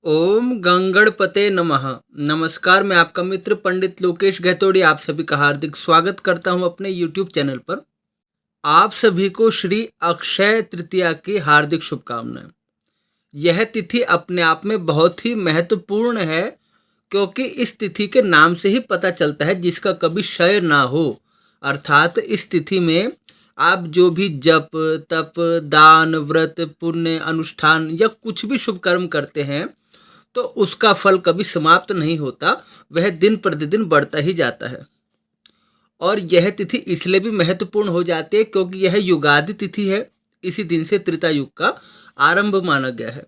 ओम गंगणपते नमः। नमस्कार, मैं आपका मित्र पंडित लोकेश गहतोड़ी आप सभी का हार्दिक स्वागत करता हूं अपने YouTube चैनल पर। आप सभी को श्री अक्षय तृतीया की हार्दिक शुभकामनाएं। यह तिथि अपने आप में बहुत ही महत्वपूर्ण है, क्योंकि इस तिथि के नाम से ही पता चलता है जिसका कभी क्षय ना हो। अर्थात इस तिथि में आप जो भी जप, तप, दान, व्रत, पुण्य, अनुष्ठान या कुछ भी शुभ कर्म करते हैं तो उसका फल कभी समाप्त नहीं होता, वह दिन प्रतिदिन बढ़ता ही जाता है। और यह तिथि इसलिए भी महत्वपूर्ण हो जाती है क्योंकि यह युगादि तिथि है। इसी दिन से त्रेता युग का आरंभ माना गया है।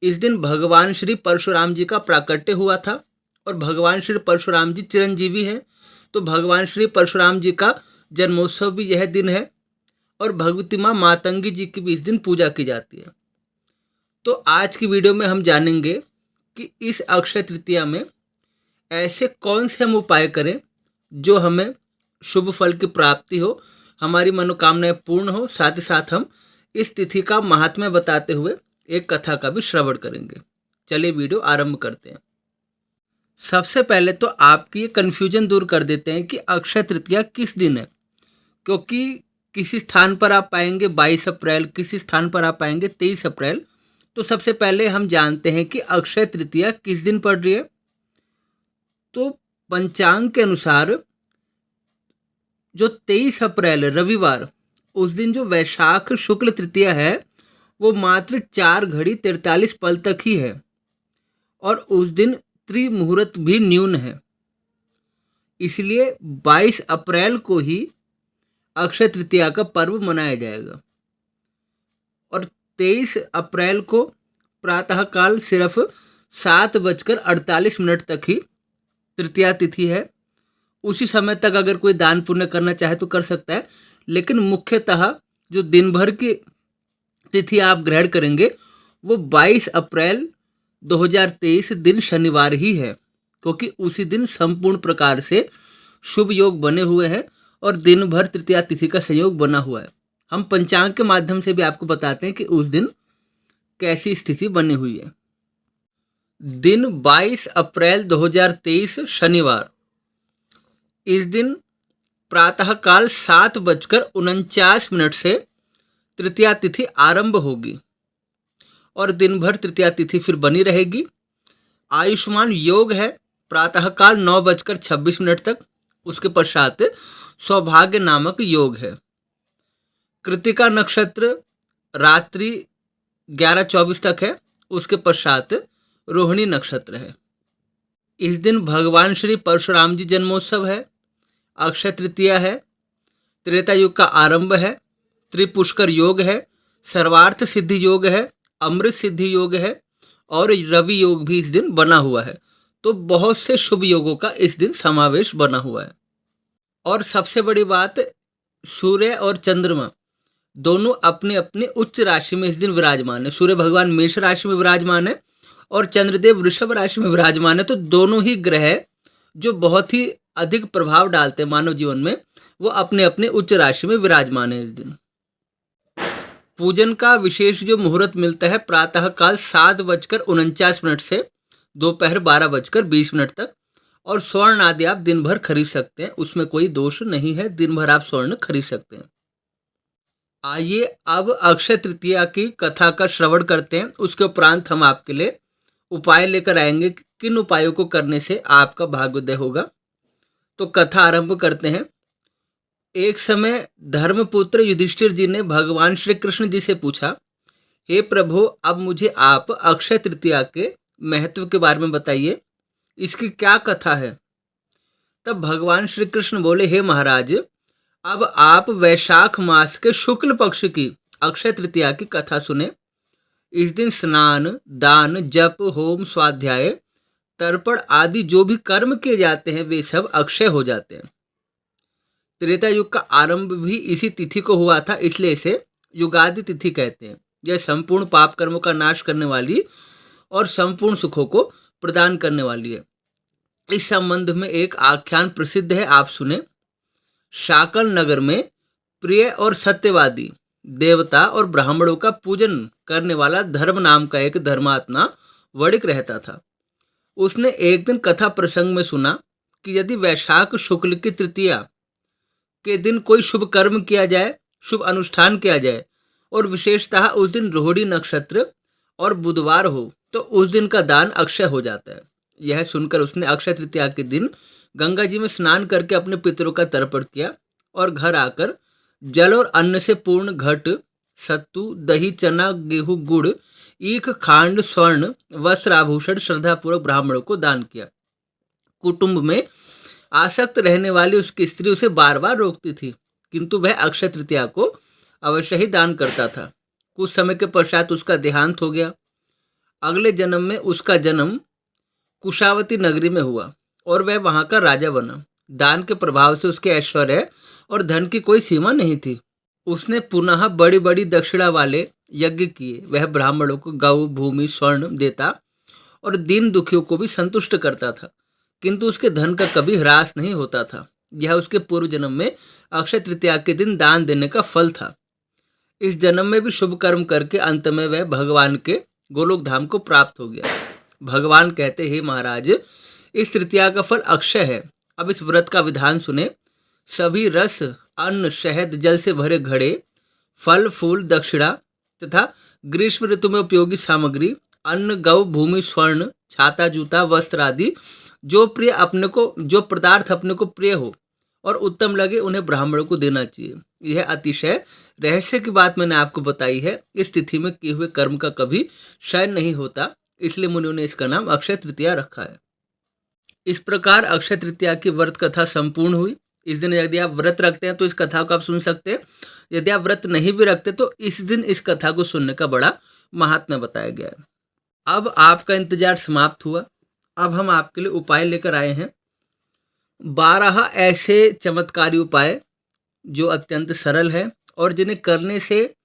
इस दिन भगवान श्री परशुराम जी का प्राकट्य हुआ था और भगवान श्री परशुराम जी चिरंजीवी हैं, तो भगवान श्री परशुराम जी का जन्मोत्सव भी यह दिन है और भगवती माँ मातंगी जी की भी इस दिन पूजा की जाती है। तो आज की वीडियो में हम जानेंगे कि इस अक्षय तृतीया में ऐसे कौन से हम उपाय करें जो हमें शुभ फल की प्राप्ति हो, हमारी मनोकामनाएं पूर्ण हो। साथ ही साथ हम इस तिथि का महात्म्य बताते हुए एक कथा का भी श्रवण करेंगे। चलिए वीडियो आरंभ करते हैं। सबसे पहले तो आपकी ये कन्फ्यूजन दूर कर देते हैं कि अक्षय तृतीया किस दिन है, क्योंकि किसी स्थान पर आप पाएंगे 22 अप्रैल, किसी स्थान पर आप पाएंगे 23 अप्रैल। तो सबसे पहले हम जानते हैं कि अक्षय तृतीया किस दिन पड़ रही है। तो पंचांग के अनुसार जो 23 अप्रैल रविवार, उस दिन जो वैशाख शुक्ल तृतीया है वो मात्र 4:43 तक ही है और उस दिन त्रिमुहूर्त भी न्यून है। इसलिए 22 अप्रैल को ही अक्षय तृतीया का पर्व मनाया जाएगा और 23 अप्रैल को प्रातःकाल सिर्फ 7:48 तक ही तृतीया तिथि है। उसी समय तक अगर कोई दान पुण्य करना चाहे तो कर सकता है, लेकिन मुख्यतः जो दिन भर की तिथि आप ग्रहण करेंगे वो 22 अप्रैल 2023 दिन शनिवार ही है, क्योंकि उसी दिन संपूर्ण प्रकार से शुभ योग बने हुए हैं और दिन भर तृतीया तिथि का संयोग बना हुआ है। हम पंचांग के माध्यम से भी आपको बताते हैं कि उस दिन कैसी स्थिति बनी हुई है। दिन 22 अप्रैल 2023 शनिवार, इस दिन प्रातःकाल 7:49 से तृतीया तिथि आरंभ होगी और दिन भर तृतीया तिथि फिर बनी रहेगी। आयुष्मान योग है प्रातःकाल 9:26 तक, उसके पश्चात सौभाग्य नामक योग है। कृतिका नक्षत्र रात्रि 11:24 तक है, उसके पश्चात रोहिणी नक्षत्र है। इस दिन भगवान श्री परशुराम जी जन्मोत्सव है, अक्षय तृतीया है, त्रेता युग का आरंभ है, त्रिपुष्कर योग है, सर्वार्थ सिद्धि योग है, अमृत सिद्धि योग है और रवि योग भी इस दिन बना हुआ है। तो बहुत से शुभ योगों का इस दिन समावेश बना हुआ है। और सबसे बड़ी बात, सूर्य और चंद्रमा दोनों अपने अपने उच्च राशि में इस दिन विराजमान है। सूर्य भगवान मेष राशि में विराजमान है और चंद्रदेव वृषभ राशि में विराजमान है। तो दोनों ही ग्रह जो बहुत ही अधिक प्रभाव डालते हैं मानव जीवन में, वो अपने अपने उच्च राशि में विराजमान है। इस दिन पूजन का विशेष जो मुहूर्त मिलता है प्रातःकाल 7:49 से दोपहर 12:20 तक, और स्वर्ण आदि आप दिन भर खरीद सकते हैं, उसमें कोई दोष नहीं है, दिन भर आप स्वर्ण खरीद सकते हैं। आइए अब अक्षय तृतीया की कथा का श्रवण करते हैं। उसके उपरांत हम आपके लिए उपाय लेकर आएंगे कि किन उपायों को करने से आपका भाग्योदय होगा। तो कथा आरंभ करते हैं। एक समय धर्मपुत्र युधिष्ठिर जी ने भगवान श्री कृष्ण जी से पूछा, हे प्रभु, अब मुझे आप अक्षय तृतीया के महत्व के बारे में बताइए, इसकी क्या कथा है। तब भगवान श्री कृष्ण बोले, हे महाराज, अब आप वैशाख मास के शुक्ल पक्ष की अक्षय तृतीया की कथा सुने। इस दिन स्नान, दान, जप, होम, स्वाध्याय, तर्पण आदि जो भी कर्म किए जाते हैं वे सब अक्षय हो जाते हैं। त्रेता युग का आरंभ भी इसी तिथि को हुआ था, इसलिए इसे युगादि तिथि कहते हैं। यह संपूर्ण पाप कर्मों का नाश करने वाली और संपूर्ण सुखों को प्रदान करने वाली है। इस संबंध में एक आख्यान प्रसिद्ध है, आप सुने। शाकल नगर में प्रिय और सत्यवादी देवता और ब्राह्मणों का पूजन करने वाला धर्म नाम का एक धर्मात्मा वणिक रहता था। उसने एक दिन कथा प्रसंग में सुना कि यदि वैशाख शुक्ल की तृतीया के दिन कोई शुभ कर्म किया जाए, शुभ अनुष्ठान किया जाए और विशेषतः उस दिन रोहिणी नक्षत्र और बुधवार हो तो उस दिन का दान अक्षय हो जाता है। यह सुनकर उसने अक्षय तृतीया के दिन गंगा जी में स्नान करके अपने पितरों का तर्पण किया और घर आकर जल और अन्न से पूर्ण घट, सत्तू, दही, चना, गेहूं, गुड़, ईख, खांड, स्वर्ण, वस्त्र, आभूषण श्रद्धापूर्वक ब्राह्मणों को दान किया। कुटुंब में आसक्त रहने वाली उसकी स्त्री उसे बार बार रोकती थी, किंतु वह अक्षय तृतीया को अवश्य ही दान करता था। कुछ समय के पश्चात उसका देहांत हो गया। अगले जन्म में उसका जन्म कुशावती नगरी में हुआ और वह वहां का राजा बना। दान के प्रभाव से उसके ऐश्वर्य और धन की कोई सीमा नहीं थी। उसने पुनः बड़ी बड़ी दक्षिणा वाले यज्ञ किए। वह ब्राह्मणों को गौ, भूमि, स्वर्ण देता और दीन दुखियों को भी संतुष्ट करता था, किंतु उसके धन का कभी ह्रास नहीं होता था। यह उसके पूर्व जन्म में अक्षय तृतीया के दिन दान देने का फल था। इस जन्म में भी शुभ कर्म करके अंत में वह भगवान के गोलोक धाम को प्राप्त हो गया। भगवान कहते हे महाराज, इस तृतीया का फल अक्षय है। अब इस व्रत का विधान सुने। सभी रस, अन्न, शहद, जल से भरे घड़े, फल, फूल, दक्षिणा तथा ग्रीष्म ऋतु में उपयोगी सामग्री, अन्न, गौ, भूमि, स्वर्ण, छाता, जूता, वस्त्र आदि जो पदार्थ अपने को प्रिय हो और उत्तम लगे उन्हें ब्राह्मणों को देना चाहिए। यह अतिशय रहस्य की बात मैंने आपको बताई है। इस तिथि में किए हुए कर्म का कभी क्षय नहीं होता, इसलिए मुनियों ने इसका नाम अक्षय तृतीया रखा है। इस प्रकार अक्षय तृतीया की व्रत कथा संपूर्ण हुई। इस दिन यदि आप व्रत रखते हैं तो इस कथा को आप सुन सकते हैं। यदि आप व्रत नहीं भी रखते तो इस दिन इस कथा को सुनने का बड़ा महात्म्य बताया गया है। अब आपका इंतजार समाप्त हुआ। अब हम आपके लिए उपाय लेकर आए हैं। 12 ऐसे चमत्कारी उपाय जो अत्यंत सरल है और जिन्हें करने से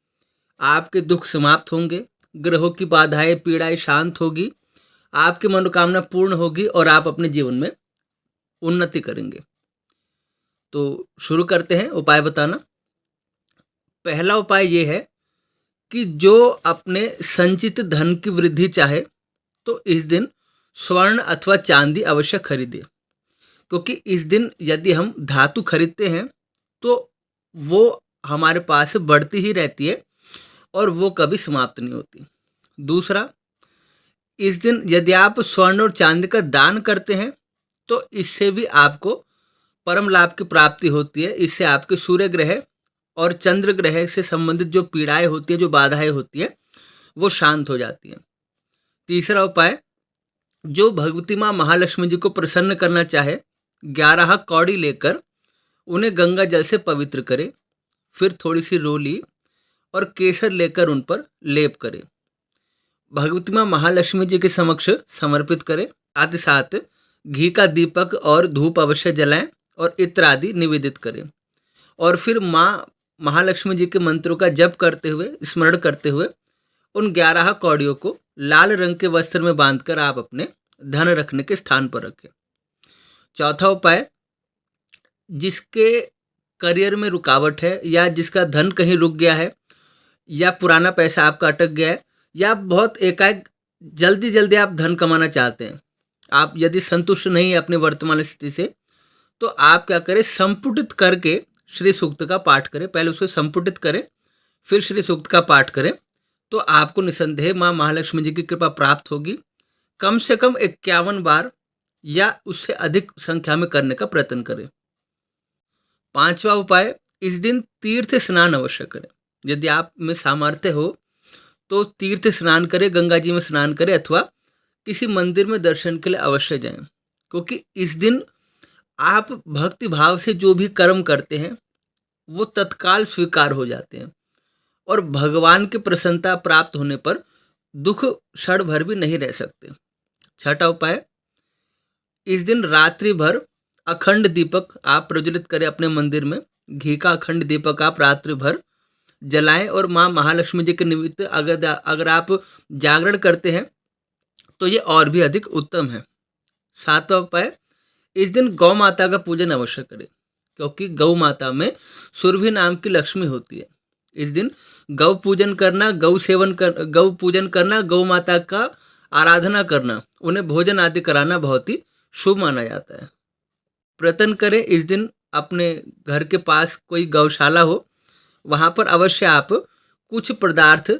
आपके दुख समाप्त होंगे, ग्रहों की बाधाएं, पीड़ाएं शांत होगी, आपकी मनोकामना पूर्ण होगी और आप अपने जीवन में उन्नति करेंगे। तो शुरू करते हैं उपाय बताना। पहला उपाय ये है कि जो अपने संचित धन की वृद्धि चाहे तो इस दिन स्वर्ण अथवा चांदी अवश्य खरीदे, क्योंकि इस दिन यदि हम धातु खरीदते हैं तो वो हमारे पास बढ़ती ही रहती है और वो कभी समाप्त नहीं होती। दूसरा, इस दिन यदि आप स्वर्ण और चांदी का दान करते हैं तो इससे भी आपको परम लाभ की प्राप्ति होती है। इससे आपके सूर्य ग्रह और चंद्र ग्रह से संबंधित जो पीड़ाएं होती है, जो बाधाएं होती है, वो शांत हो जाती हैं। तीसरा उपाय, जो भगवती माँ महालक्ष्मी जी को प्रसन्न करना चाहे 11 कौड़ी लेकर उन्हें गंगा जल से पवित्र करे, फिर थोड़ी सी रोली और केसर लेकर उन पर लेप करे, भगवती माँ महालक्ष्मी जी के समक्ष समर्पित करें। साथ ही साथ घी का दीपक और धूप अवश्य जलाएं और इत्र आदि निवेदित करें और फिर माँ महालक्ष्मी जी के मंत्रों का जप करते हुए, स्मरण करते हुए उन 11 कौड़ियों को लाल रंग के वस्त्र में बांधकर आप अपने धन रखने के स्थान पर रखें। चौथा उपाय, जिसके करियर में रुकावट है या जिसका धन कहीं रुक गया है या पुराना पैसा आपका अटक गया है या बहुत एकाएक जल्दी जल्दी आप धन कमाना चाहते हैं, आप यदि संतुष्ट नहीं है अपने वर्तमान स्थिति से, तो आप क्या करें, संपुटित करके श्री सूक्त का पाठ करें। पहले उसे संपुटित करें, फिर श्री सूक्त का पाठ करें, तो आपको निसंदेह माँ महालक्ष्मी जी की कृपा प्राप्त होगी। कम से कम 51 बार या उससे अधिक संख्या में करने का प्रयत्न करें। पांचवा उपाय, इस दिन तीर्थ स्नान अवश्य करें। यदि आप में सामर्थ्य हो तो तीर्थ स्नान करें, गंगा जी में स्नान करें अथवा किसी मंदिर में दर्शन के लिए अवश्य जाएं, क्योंकि इस दिन आप भक्ति भाव से जो भी कर्म करते हैं वो तत्काल स्वीकार हो जाते हैं और भगवान की प्रसन्नता प्राप्त होने पर दुख क्षण भर भी नहीं रह सकते। छठा उपाय, इस दिन रात्रि भर अखंड दीपक आप प्रज्वलित करें अपने मंदिर में। घी का अखंड दीपक आप रात्रि भर जलाएं और माँ महालक्ष्मी जी के निमित्त अगर आप जागरण करते हैं तो ये और भी अधिक उत्तम है। सातवां उपाय, इस दिन गौ माता का पूजन अवश्य करें, क्योंकि गौ माता में सुरभि नाम की लक्ष्मी होती है। इस दिन गौ पूजन करना, गौ पूजन करना, गौ माता का आराधना करना, उन्हें भोजन आदि कराना बहुत ही शुभ माना जाता है। प्रयत्न करें इस दिन अपने घर के पास कोई गौशाला हो, वहाँ पर अवश्य आप कुछ पदार्थ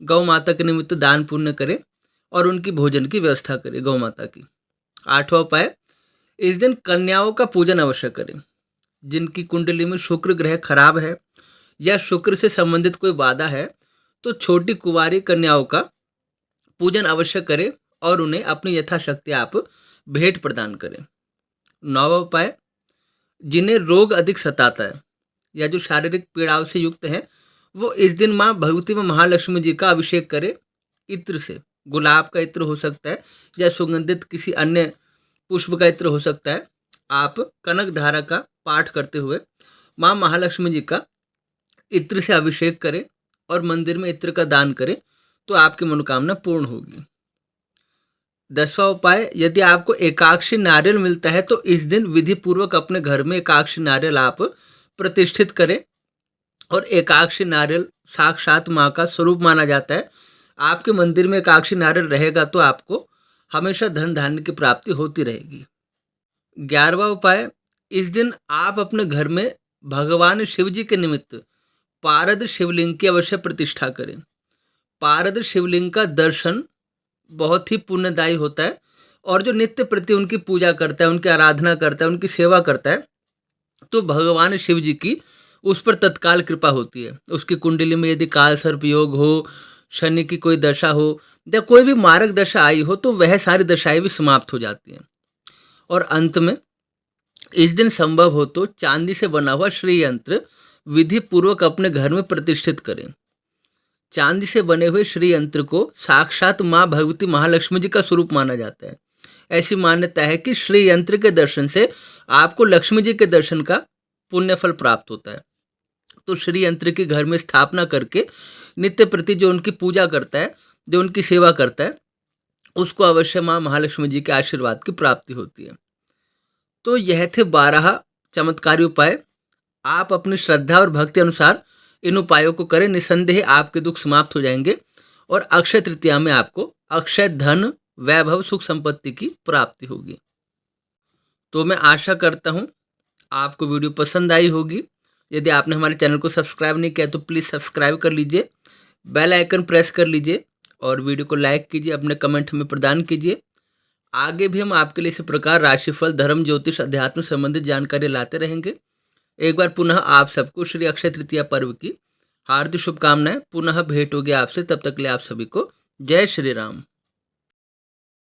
गौ माता के निमित्त दान पुण्य करें और उनकी भोजन की व्यवस्था करें गौ माता की। 8वां उपाय, इस दिन कन्याओं का पूजन अवश्य करें। जिनकी कुंडली में शुक्र ग्रह खराब है या शुक्र से संबंधित कोई बाधा है, तो छोटी कुंवारी कन्याओं का पूजन अवश्य करें और उन्हें अपनी यथाशक्ति आप भेंट प्रदान करें। 9वां उपाय, जिन्हें रोग अधिक सताता है या जो शारीरिक पीड़ाओं से युक्त हैं, वो इस दिन माँ भगवती में महालक्ष्मी जी का अभिषेक करें इत्र से। गुलाब का इत्र हो सकता है या सुगंधित किसी अन्य पुष्प का इत्र हो सकता है। आप कनक धारा का पाठ करते हुए माँ महालक्ष्मी जी का इत्र से अभिषेक करें और मंदिर में इत्र का दान करें, तो आपकी मनोकामना पूर्ण होगी। 10वां उपाय, यदि आपको एकाक्षी नारियल मिलता है तो इस दिन विधि पूर्वक अपने घर में एकाक्षी नारियल आप प्रतिष्ठित करें। और एकाक्षी नारियल साक्षात माँ का स्वरूप माना जाता है। आपके मंदिर में एकाक्षी नारियल रहेगा तो आपको हमेशा धन धान्य की प्राप्ति होती रहेगी। 11वां उपाय, इस दिन आप अपने घर में भगवान शिव जी के निमित्त पारद शिवलिंग की अवश्य प्रतिष्ठा करें। पारद शिवलिंग का दर्शन बहुत ही पुण्यदायी होता है और जो नित्य प्रति उनकी पूजा करता है, उनकी आराधना करता है, उनकी सेवा करता है, तो भगवान शिव जी की उस पर तत्काल कृपा होती है। उसकी कुंडली में यदि काल सर्प योग हो, शनि की कोई दशा हो या कोई भी मारक दशा आई हो, तो वह सारी दशाएं भी समाप्त हो जाती हैं। और अंत में इस दिन संभव हो तो चांदी से बना हुआ श्री यंत्र विधि पूर्वक अपने घर में प्रतिष्ठित करें। चांदी से बने हुए श्री यंत्र को साक्षात माँ भगवती महालक्ष्मी जी का स्वरूप माना जाता है। ऐसी मान्यता है कि श्री यंत्र के दर्शन से आपको लक्ष्मी जी के दर्शन का पुण्य फल प्राप्त होता है। तो श्री यंत्र की घर में स्थापना करके नित्य प्रति जो उनकी पूजा करता है, जो उनकी सेवा करता है, उसको अवश्य माँ महालक्ष्मी जी के आशीर्वाद की प्राप्ति होती है। तो यह थे 12 चमत्कारी उपाय। आप अपनी श्रद्धा और भक्ति अनुसार इन उपायों को करें, निसंदेह आपके दुख समाप्त हो जाएंगे और अक्षय तृतीया में आपको अक्षय धन, वैभव, सुख संपत्ति की प्राप्ति होगी। तो मैं आशा करता हूँ आपको वीडियो पसंद आई होगी। यदि आपने हमारे चैनल को सब्सक्राइब नहीं किया तो प्लीज़ सब्सक्राइब कर लीजिए, बेल आइकन प्रेस कर लीजिए और वीडियो को लाइक कीजिए, अपने कमेंट हमें प्रदान कीजिए। आगे भी हम आपके लिए इसी प्रकार राशिफल, धर्म, ज्योतिष, अध्यात्म संबंधित जानकारी लाते रहेंगे। एक बार पुनः आप सबको श्री अक्षय तृतीया पर्व की हार्दिक शुभकामनाएं। पुनः भेंट होगी आपसे, तब तक के लिए आप सभी को जय श्री राम।